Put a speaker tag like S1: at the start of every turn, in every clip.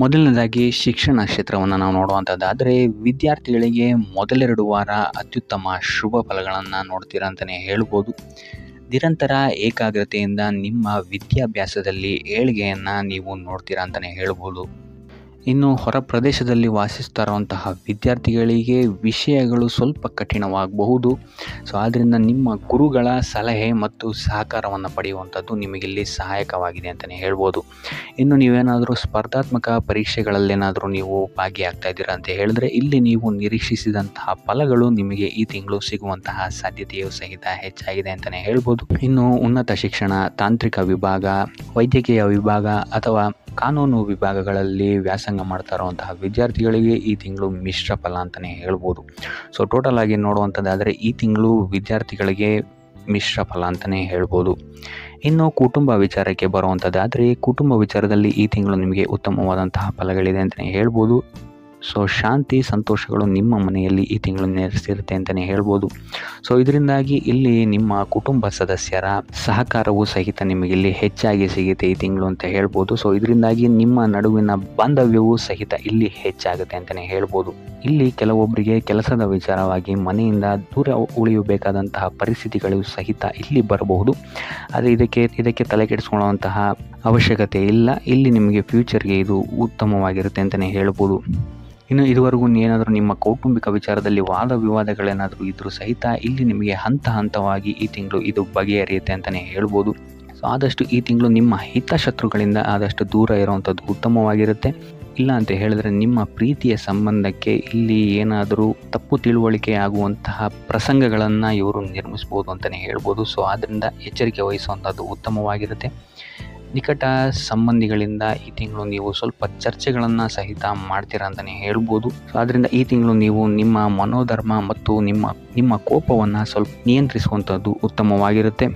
S1: ಮೊದಲನೇದಾಗಿ ಶಿಕ್ಷಣ ಕ್ಷೇತ್ರವನ್ನು ನಾವು ನೋಡುವಂಥದ್ದಾದರೆ ವಿದ್ಯಾರ್ಥಿಗಳಿಗೆ ಮೊದಲೆರಡು ವಾರ ಅತ್ಯುತ್ತಮ ಶುಭ ಫಲಗಳನ್ನು ನೋಡ್ತೀರಾ ಅಂತಲೇ ಹೇಳ್ಬೋದು. ನಿರಂತರ ಏಕಾಗ್ರತೆಯಿಂದ ನಿಮ್ಮ ವಿದ್ಯಾಭ್ಯಾಸದಲ್ಲಿ ಏಳಿಗೆಯನ್ನು ನೀವು ನೋಡ್ತೀರಾ ಅಂತಲೇ ಹೇಳ್ಬೋದು. ಇನ್ನು ಹೊರ ಪ್ರದೇಶದಲ್ಲಿ ವಾಸಿಸ್ತಾ ಇರುವಂತಹ ವಿದ್ಯಾರ್ಥಿಗಳಿಗೆ ವಿಷಯಗಳು ಸ್ವಲ್ಪ ಕಠಿಣವಾಗಬಹುದು. ಆದ್ದರಿಂದ ನಿಮ್ಮ ಗುರುಗಳ ಸಲಹೆ ಮತ್ತು ಸಹಕಾರವನ್ನು ಪಡೆಯುವಂಥದ್ದು ನಿಮಗಿಲ್ಲಿ ಸಹಾಯಕವಾಗಿದೆ ಅಂತಲೇ ಹೇಳ್ಬೋದು. ಇನ್ನು ನೀವೇನಾದರೂ ಸ್ಪರ್ಧಾತ್ಮಕ ಪರೀಕ್ಷೆಗಳಲ್ಲೇನಾದರೂ ನೀವು ಭಾಗಿಯಾಗ್ತಾ ಇದ್ದೀರಾ ಅಂತ ಹೇಳಿದ್ರೆ ಇಲ್ಲಿ ನೀವು ನಿರೀಕ್ಷಿಸಿದಂತಹ ಫಲಗಳು ನಿಮಗೆ ಈ ತಿಂಗಳು ಸಿಗುವಂತಹ ಸಾಧ್ಯತೆಯೂ ಸಹಿತ ಹೆಚ್ಚಾಗಿದೆ ಅಂತಲೇ ಹೇಳ್ಬೋದು. ಇನ್ನು ಉನ್ನತ ಶಿಕ್ಷಣ, ತಾಂತ್ರಿಕ ವಿಭಾಗ, ವೈದ್ಯಕೀಯ ವಿಭಾಗ ಅಥವಾ ಕಾನೂನು ವಿಭಾಗಗಳಲ್ಲಿ ವ್ಯಾಸಂಗ ಮಾಡ್ತಾ ಇರುವಂತಹ ವಿದ್ಯಾರ್ಥಿಗಳಿಗೆ ಈ ತಿಂಗಳು ಮಿಶ್ರ ಫಲ ಅಂತಲೇ ಹೇಳ್ಬೋದು. ಸೊ ಟೋಟಲ್ ಆಗಿ ನೋಡುವಂಥದ್ದಾದರೆ ಈ ತಿಂಗಳು ವಿದ್ಯಾರ್ಥಿಗಳಿಗೆ ಮಿಶ್ರ ಫಲ ಅಂತಲೇ ಹೇಳ್ಬೋದು. ಇನ್ನು ಕುಟುಂಬ ವಿಚಾರಕ್ಕೆ ಬರುವಂಥದ್ದಾದರೆ ಕುಟುಂಬ ವಿಚಾರದಲ್ಲಿ ಈ ತಿಂಗಳು ನಿಮಗೆ ಉತ್ತಮವಾದಂತಹ ಫಲಗಳಿದೆ ಅಂತಲೇ ಹೇಳ್ಬೋದು. ಸೊ ಶಾಂತಿ ಸಂತೋಷಗಳು ನಿಮ್ಮ ಮನೆಯಲ್ಲಿ ಈ ತಿಂಗಳು ನೆಲೆಸಿರುತ್ತೆ ಅಂತಲೇ ಹೇಳ್ಬೋದು. ಸೊ ಇದರಿಂದಾಗಿ ಇಲ್ಲಿ ನಿಮ್ಮ ಕುಟುಂಬ ಸದಸ್ಯರ ಸಹಕಾರವೂ ಸಹಿತ ನಿಮಗಿಲ್ಲಿ ಹೆಚ್ಚಾಗಿ ಸಿಗುತ್ತೆ ಈ ತಿಂಗಳು ಅಂತ ಹೇಳ್ಬೋದು. ಸೊ ಇದರಿಂದಾಗಿ ನಿಮ್ಮ ನಡುವಿನ ಬಾಂಧವ್ಯವೂ ಸಹಿತ ಇಲ್ಲಿ ಹೆಚ್ಚಾಗುತ್ತೆ ಅಂತಲೇ ಹೇಳ್ಬೋದು. ಇಲ್ಲಿ ಕೆಲವೊಬ್ಬರಿಗೆ ಕೆಲಸದ ವಿಚಾರವಾಗಿ ಮನೆಯಿಂದ ದೂರ ಉಳಿಯಬೇಕಾದಂತಹ ಪರಿಸ್ಥಿತಿಗಳು ಸಹಿತ ಇಲ್ಲಿ ಬರಬಹುದು. ಆದರೆ ಇದಕ್ಕೆ ತಲೆ ಕೆಡಿಸ್ಕೊಳ್ಳುವಂತಹ ಅವಶ್ಯಕತೆ ಇಲ್ಲ. ಇಲ್ಲಿ ನಿಮಗೆ ಫ್ಯೂಚರ್ಗೆ ಇದು ಉತ್ತಮವಾಗಿರುತ್ತೆ ಅಂತಲೇ ಹೇಳ್ಬೋದು. ಇನ್ನು ಇದುವರೆಗೂ ಏನಾದರೂ ನಿಮ್ಮ ಕೌಟುಂಬಿಕ ವಿಚಾರದಲ್ಲಿ ವಾದ ವಿವಾದಗಳೇನಾದರೂ ಇದ್ದರೂ ಸಹಿತ ಇಲ್ಲಿ ನಿಮಗೆ ಹಂತ ಹಂತವಾಗಿ ಈ ತಿಂಗಳು ಇದು ಬಗೆಹರಿಯುತ್ತೆ ಅಂತಲೇ ಹೇಳ್ಬೋದು. ಸೊ ಆದಷ್ಟು ಈ ತಿಂಗಳು ನಿಮ್ಮ ಹಿತಶತ್ರುಗಳಿಂದ ಆದಷ್ಟು ದೂರ ಇರುವಂಥದ್ದು ಉತ್ತಮವಾಗಿರುತ್ತೆ. ಇಲ್ಲ ಅಂತ ಹೇಳಿದ್ರೆ ನಿಮ್ಮ ಪ್ರೀತಿಯ ಸಂಬಂಧಕ್ಕೆ ಇಲ್ಲಿ ಏನಾದರೂ ತಪ್ಪು ತಿಳುವಳಿಕೆ ಆಗುವಂತಹ ಪ್ರಸಂಗಗಳನ್ನು ಇವರು ನಿರ್ಮಿಸ್ಬೋದು ಅಂತಲೇ ಹೇಳ್ಬೋದು. ಸೊ ಆದ್ದರಿಂದ ಎಚ್ಚರಿಕೆ ವಹಿಸುವಂಥದ್ದು ಉತ್ತಮವಾಗಿರುತ್ತೆ. ನಿಕಟ ಸಂಬಂಧಿಗಳಿಂದ ಈ ತಿಂಗಳು ನೀವು ಸ್ವಲ್ಪ ಚರ್ಚೆಗಳನ್ನು ಸಹಿತ ಮಾಡ್ತೀರಾ ಅಂತಲೇ ಹೇಳ್ಬೋದು. ಸೊ ಆದ್ದರಿಂದ ಈ ತಿಂಗಳು ನೀವು ನಿಮ್ಮ ಮನೋಧರ್ಮ ಮತ್ತು ನಿಮ್ಮ ಕೋಪವನ್ನು ಸ್ವಲ್ಪ ನಿಯಂತ್ರಿಸುವಂಥದ್ದು ಉತ್ತಮವಾಗಿರುತ್ತೆ.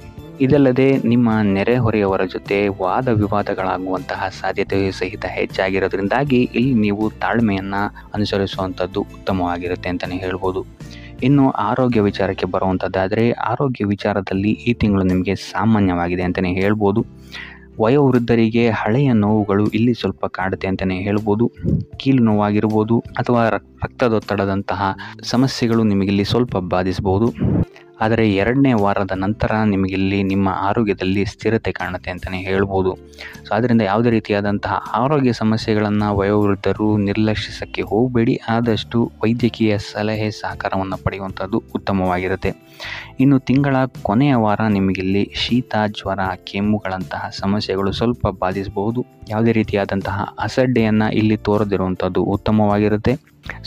S1: ಇದಲ್ಲದೆ ನಿಮ್ಮ ನೆರೆಹೊರೆಯವರ ಜೊತೆ ವಾದ ವಿವಾದಗಳಾಗುವಂತಹ ಸಾಧ್ಯತೆಯೂ ಸಹಿತ ಹೆಚ್ಚಾಗಿರೋದ್ರಿಂದಾಗಿ ಇಲ್ಲಿ ನೀವು ತಾಳ್ಮೆಯನ್ನು ಅನುಸರಿಸುವಂಥದ್ದು ಉತ್ತಮವಾಗಿರುತ್ತೆ ಅಂತಲೇ ಹೇಳ್ಬೋದು. ಇನ್ನು ಆರೋಗ್ಯ ವಿಚಾರಕ್ಕೆ ಬರುವಂಥದ್ದಾದರೆ ಆರೋಗ್ಯ ವಿಚಾರದಲ್ಲಿ ಈ ತಿಂಗಳು ನಿಮಗೆ ಸಾಮಾನ್ಯವಾಗಿದೆ ಅಂತಲೇ ಹೇಳ್ಬೋದು. ವಯೋವೃದ್ಧರಿಗೆ ಹಳೆಯ ನೋವುಗಳು ಇಲ್ಲಿ ಸ್ವಲ್ಪ ಕಾಡುತ್ತೆ ಅಂತಲೇ ಹೇಳ್ಬೋದು. ಕೀಲು ನೋವಾಗಿರ್ಬೋದು ಅಥವಾ ರಕ್ತದೊತ್ತಡದಂತಹ ಸಮಸ್ಯೆಗಳು ನಿಮಗಿಲ್ಲಿ ಸ್ವಲ್ಪ ಬಾಧಿಸಬಹುದು. ಆದರೆ 2ನೇ ವಾರದ ನಂತರ ನಿಮಗಿಲ್ಲಿ ನಿಮ್ಮ ಆರೋಗ್ಯದಲ್ಲಿ ಸ್ಥಿರತೆ ಕಾಣುತ್ತೆ ಅಂತಲೇ ಹೇಳ್ಬೋದು. ಸೊ ಆದ್ದರಿಂದ ಯಾವುದೇ ರೀತಿಯಾದಂತಹ ಆರೋಗ್ಯ ಸಮಸ್ಯೆಗಳನ್ನು ವಯೋವೃದ್ಧರು ನಿರ್ಲಕ್ಷಿಸೋಕ್ಕೆ ಹೋಗಬೇಡಿ. ಆದಷ್ಟು ವೈದ್ಯಕೀಯ ಸಲಹೆ ಸಹಕಾರವನ್ನು ಪಡೆಯುವಂಥದ್ದು ಉತ್ತಮವಾಗಿರುತ್ತೆ. ಇನ್ನು ತಿಂಗಳ ಕೊನೆಯ ವಾರ ನಿಮಗಿಲ್ಲಿ ಶೀತ, ಜ್ವರ, ಕೆಮ್ಮುಗಳಂತಹ ಸಮಸ್ಯೆಗಳು ಸ್ವಲ್ಪ ಬಾಧಿಸಬಹುದು. ಯಾವುದೇ ರೀತಿಯಾದಂತಹ ಅಸಡ್ಡೆಯನ್ನು ಇಲ್ಲಿ ತೋರದಿರುವಂಥದ್ದು ಉತ್ತಮವಾಗಿರುತ್ತೆ.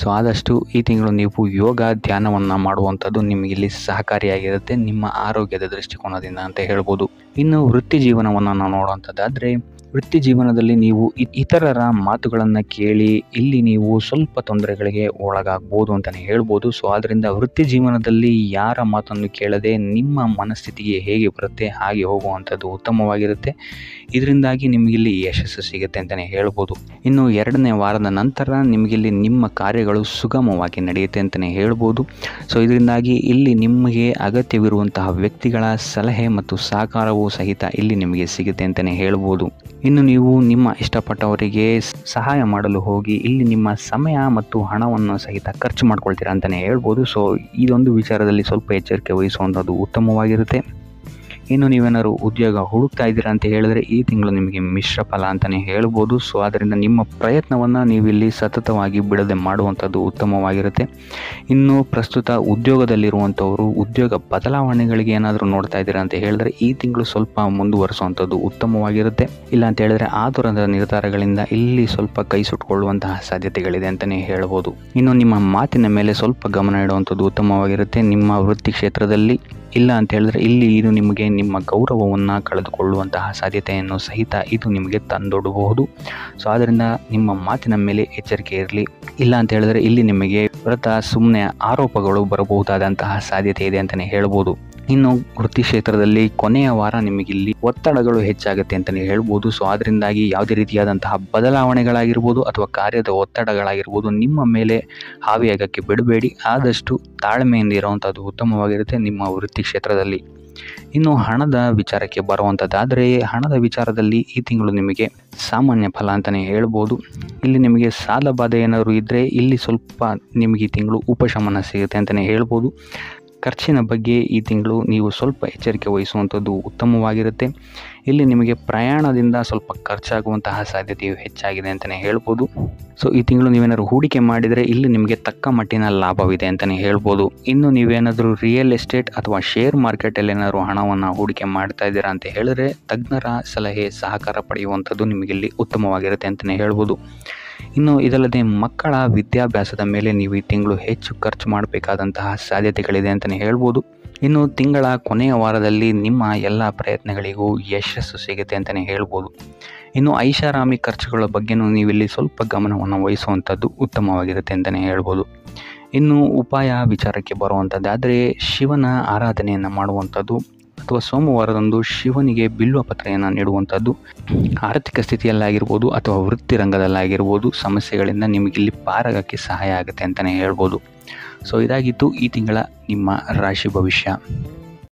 S1: ಸೊ ಆದಷ್ಟು ಈ ತಿಂಗಳು ನೀವು ಯೋಗ, ಧ್ಯಾನವನ್ನು ಮಾಡುವಂಥದ್ದು ನಿಮಗಿಲ್ಲಿ ಸಹಕಾರಿಯಾಗಿರುತ್ತೆ ನಿಮ್ಮ ಆರೋಗ್ಯದ ದೃಷ್ಟಿಕೋನದಿಂದ ಅಂತ ಹೇಳ್ಬೋದು. ಇನ್ನು ವೃತ್ತಿ ಜೀವನವನ್ನು ನಾವು ನೋಡುವಂಥದ್ದಾದರೆ ವೃತ್ತಿ ಜೀವನದಲ್ಲಿ ನೀವು ಇತರರ ಮಾತುಗಳನ್ನು ಕೇಳಿ ಇಲ್ಲಿ ನೀವು ಸ್ವಲ್ಪ ತೊಂದರೆಗಳಿಗೆ ಒಳಗಾಗ್ಬೋದು ಅಂತಲೇ ಹೇಳ್ಬೋದು. ಸೊ ಆದ್ದರಿಂದ ವೃತ್ತಿ ಜೀವನದಲ್ಲಿ ಯಾರ ಮಾತನ್ನು ಕೇಳದೆ ನಿಮ್ಮ ಮನಸ್ಥಿತಿಗೆ ಹೇಗೆ ಬರುತ್ತೆ ಹಾಗೆ ಹೋಗುವಂಥದ್ದು ಉತ್ತಮವಾಗಿರುತ್ತೆ. ಇದರಿಂದಾಗಿ ನಿಮಗಿಲ್ಲಿ ಯಶಸ್ಸು ಸಿಗುತ್ತೆ ಅಂತಲೇ ಹೇಳ್ಬೋದು. ಇನ್ನು 2ನೇ ವಾರದ ನಂತರ ನಿಮಗಿಲ್ಲಿ ನಿಮ್ಮ ಕಾರ್ಯಗಳು ಸುಗಮವಾಗಿ ನಡೆಯುತ್ತೆ ಅಂತಲೇ ಹೇಳ್ಬೋದು. ಸೊ ಇದರಿಂದಾಗಿ ಇಲ್ಲಿ ನಿಮಗೆ ಅಗತ್ಯವಿರುವಂತಹ ವ್ಯಕ್ತಿಗಳ ಸಲಹೆ ಮತ್ತು ಸಹಕಾರವೂ ಸಹಿತ ಇಲ್ಲಿ ನಿಮಗೆ ಸಿಗುತ್ತೆ ಅಂತಲೇ ಹೇಳ್ಬೋದು. ಇನ್ನು ನೀವು ನಿಮ್ಮ ಇಷ್ಟಪಟ್ಟವರಿಗೆ ಸಹಾಯ ಮಾಡಲು ಹೋಗಿ ಇಲ್ಲಿ ನಿಮ್ಮ ಸಮಯ ಮತ್ತು ಹಣವನ್ನು ಸಹಿತ ಖರ್ಚು ಮಾಡ್ಕೊಳ್ತೀರಾ ಅಂತಲೇ ಹೇಳ್ಬೋದು. ಸೊ ಇದೊಂದು ವಿಚಾರದಲ್ಲಿ ಸ್ವಲ್ಪ ಎಚ್ಚರಿಕೆ ವಹಿಸುವಂಥದ್ದು ಉತ್ತಮವಾಗಿರುತ್ತೆ. ಇನ್ನು ನೀವೇನಾದ್ರು ಉದ್ಯೋಗ ಹುಡುಕ್ತಾ ಇದ್ದೀರಾ ಅಂತ ಹೇಳಿದ್ರೆ ಈ ತಿಂಗಳು ನಿಮಗೆ ಮಿಶ್ರ ಫಲ ಅಂತಲೇ ಹೇಳ್ಬೋದು. ಸೊ ಆದ್ದರಿಂದ ನಿಮ್ಮ ಪ್ರಯತ್ನವನ್ನು ನೀವು ಇಲ್ಲಿ ಸತತವಾಗಿ ಬಿಡದೆ ಮಾಡುವಂಥದ್ದು ಉತ್ತಮವಾಗಿರುತ್ತೆ. ಇನ್ನು ಪ್ರಸ್ತುತ ಉದ್ಯೋಗದಲ್ಲಿರುವಂಥವರು ಉದ್ಯೋಗ ಬದಲಾವಣೆಗಳಿಗೆ ಏನಾದರೂ ನೋಡ್ತಾ ಇದ್ದೀರಾ ಅಂತ ಹೇಳಿದ್ರೆ ಈ ತಿಂಗಳು ಸ್ವಲ್ಪ ಮುಂದುವರಿಸುವಂಥದ್ದು ಉತ್ತಮವಾಗಿರುತ್ತೆ. ಇಲ್ಲ ಅಂತ ಹೇಳಿದ್ರೆ ಆತುರದ ನಿರ್ಧಾರಗಳಿಂದ ಇಲ್ಲಿ ಸ್ವಲ್ಪ ಕೈ ಸುಟ್ಕೊಳ್ಳುವಂತಹ ಸಾಧ್ಯತೆಗಳಿದೆ ಅಂತಲೇ ಹೇಳ್ಬೋದು. ಇನ್ನು ನಿಮ್ಮ ಮಾತಿನ ಮೇಲೆ ಸ್ವಲ್ಪ ಗಮನ ಇಡುವಂಥದ್ದು ಉತ್ತಮವಾಗಿರುತ್ತೆ ನಿಮ್ಮ ವೃತ್ತಿ ಕ್ಷೇತ್ರದಲ್ಲಿ. ಇಲ್ಲ ಅಂತ ಹೇಳಿದ್ರೆ ಇಲ್ಲಿ ಇದು ನಿಮಗೆ ನಿಮ್ಮ ಗೌರವವನ್ನು ಕಳೆದುಕೊಳ್ಳುವಂತಹ ಸಾಧ್ಯತೆಯನ್ನು ಸಹಿತ ಇದು ನಿಮಗೆ ತಂದೊಡ್ಡಬಹುದು. ಸೊ ಆದ್ದರಿಂದ ನಿಮ್ಮ ಮಾತಿನ ಮೇಲೆ ಎಚ್ಚರಿಕೆ ಇರಲಿ. ಇಲ್ಲ ಅಂತ ಹೇಳಿದ್ರೆ ಇಲ್ಲಿ ನಿಮಗೆ ಸುಮ್ಮನೆ ಆರೋಪಗಳು ಬರಬಹುದಾದಂತಹ ಸಾಧ್ಯತೆ ಇದೆ ಅಂತಲೇ ಹೇಳ್ಬೋದು. ಇನ್ನು ವೃತ್ತಿ ಕ್ಷೇತ್ರದಲ್ಲಿ ಕೊನೆಯ ವಾರ ನಿಮಗಿಲ್ಲಿ ಒತ್ತಡಗಳು ಹೆಚ್ಚಾಗುತ್ತೆ ಅಂತಲೇ ಹೇಳ್ಬೋದು. ಸೊ ಅದರಿಂದಾಗಿ ಯಾವುದೇ ರೀತಿಯಾದಂತಹ ಬದಲಾವಣೆಗಳಾಗಿರ್ಬೋದು ಅಥವಾ ಕಾರ್ಯದ ಒತ್ತಡಗಳಾಗಿರ್ಬೋದು ನಿಮ್ಮ ಮೇಲೆ ಹಾವಿಯಾಗಕ್ಕೆ ಬಿಡಬೇಡಿ. ಆದಷ್ಟು ತಾಳ್ಮೆಯಿಂದ ಇರುವಂಥದ್ದು ಉತ್ತಮವಾಗಿರುತ್ತೆ ನಿಮ್ಮ ವೃತ್ತಿ ಕ್ಷೇತ್ರದಲ್ಲಿ. ಇನ್ನು ಹಣದ ವಿಚಾರಕ್ಕೆ ಬರುವಂಥದ್ದಾದರೆ ಹಣದ ವಿಚಾರದಲ್ಲಿ ಈ ತಿಂಗಳು ನಿಮಗೆ ಸಾಮಾನ್ಯ ಫಲ ಅಂತಲೇ ಹೇಳ್ಬೋದು. ಇಲ್ಲಿ ನಿಮಗೆ ಸಾಲ ಬಾಧೆ ಏನಾದರೂ ಇದ್ದರೆ ಇಲ್ಲಿ ಸ್ವಲ್ಪ ನಿಮಗೆ ಈ ತಿಂಗಳು ಉಪಶಮನ ಸಿಗುತ್ತೆ ಅಂತಲೇ ಹೇಳ್ಬೋದು. ಖರ್ಚಿನ ಬಗ್ಗೆ ಈ ತಿಂಗಳು ನೀವು ಸ್ವಲ್ಪ ಎಚ್ಚರಿಕೆ ವಹಿಸುವಂಥದ್ದು ಉತ್ತಮವಾಗಿರುತ್ತೆ. ಇಲ್ಲಿ ನಿಮಗೆ ಪ್ರಯಾಣದಿಂದ ಸ್ವಲ್ಪ ಖರ್ಚಾಗುವಂತಹ ಸಾಧ್ಯತೆಯು ಹೆಚ್ಚಾಗಿದೆ ಅಂತಲೇ ಹೇಳ್ಬೋದು. ಸೊ ಈ ತಿಂಗಳು ನೀವೇನಾದರೂ ಹೂಡಿಕೆ ಮಾಡಿದರೆ ಇಲ್ಲಿ ನಿಮಗೆ ತಕ್ಕ ಮಟ್ಟಿನ ಲಾಭವಿದೆ ಅಂತಲೇ ಹೇಳ್ಬೋದು. ಇನ್ನು ನೀವೇನಾದರೂ ರಿಯಲ್ ಎಸ್ಟೇಟ್ ಅಥವಾ ಶೇರ್ ಮಾರ್ಕೆಟಲ್ಲಿ ಏನಾದರೂ ಹಣವನ್ನು ಹೂಡಿಕೆ ಮಾಡ್ತಾ ಇದ್ದೀರಾ ಅಂತ ಹೇಳಿದ್ರೆ ತಜ್ಞರ ಸಲಹೆ ಸಹಕಾರ ಪಡೆಯುವಂಥದ್ದು ನಿಮಗಿಲ್ಲಿ ಉತ್ತಮವಾಗಿರುತ್ತೆ ಅಂತಲೇ ಹೇಳ್ಬೋದು. ಇನ್ನು ಇದಲ್ಲದೆ ಮಕ್ಕಳ ವಿದ್ಯಾಭ್ಯಾಸದ ಮೇಲೆ ನೀವು ಈ ತಿಂಗಳು ಹೆಚ್ಚು ಖರ್ಚು ಮಾಡಬೇಕಾದಂತಹ ಸಾಧ್ಯತೆಗಳಿದೆ ಅಂತಲೇ ಹೇಳ್ಬೋದು. ಇನ್ನು ತಿಂಗಳ ಕೊನೆಯ ವಾರದಲ್ಲಿ ನಿಮ್ಮ ಎಲ್ಲ ಪ್ರಯತ್ನಗಳಿಗೂ ಯಶಸ್ಸು ಸಿಗುತ್ತೆ ಅಂತಲೇ ಹೇಳ್ಬೋದು. ಇನ್ನು ಐಷಾರಾಮಿ ಖರ್ಚುಗಳ ಬಗ್ಗೆನೂ ನೀವಿಲ್ಲಿ ಸ್ವಲ್ಪ ಗಮನವನ್ನು ವಹಿಸುವಂಥದ್ದು ಉತ್ತಮವಾಗಿರುತ್ತೆ ಅಂತಲೇ ಹೇಳ್ಬೋದು. ಇನ್ನು ಉಪಾಯ ವಿಚಾರಕ್ಕೆ ಬರುವಂಥದ್ದಾದರೆ ಶಿವನ ಆರಾಧನೆಯನ್ನು ಮಾಡುವಂಥದ್ದು ಅಥವಾ ಸೋಮವಾರದಂದು ಶಿವನಿಗೆ ಬಿಲ್ವ ಪತ್ರೆಯನ್ನು ನೀಡುವಂಥದ್ದು ಆರ್ಥಿಕ ಸ್ಥಿತಿಯಲ್ಲಾಗಿರ್ಬೋದು ಅಥವಾ ವೃತ್ತಿ ರಂಗದಲ್ಲಾಗಿರ್ಬೋದು ಸಮಸ್ಯೆಗಳಿಂದ ನಿಮಗಿಲ್ಲಿ ಪಾರಾಗಕ್ಕೆ ಸಹಾಯ ಆಗುತ್ತೆ ಅಂತಲೇ ಹೇಳ್ಬೋದು. ಸೊ ಇದಾಗಿತ್ತು ಈ ತಿಂಗಳ ನಿಮ್ಮ ರಾಶಿ ಭವಿಷ್ಯ.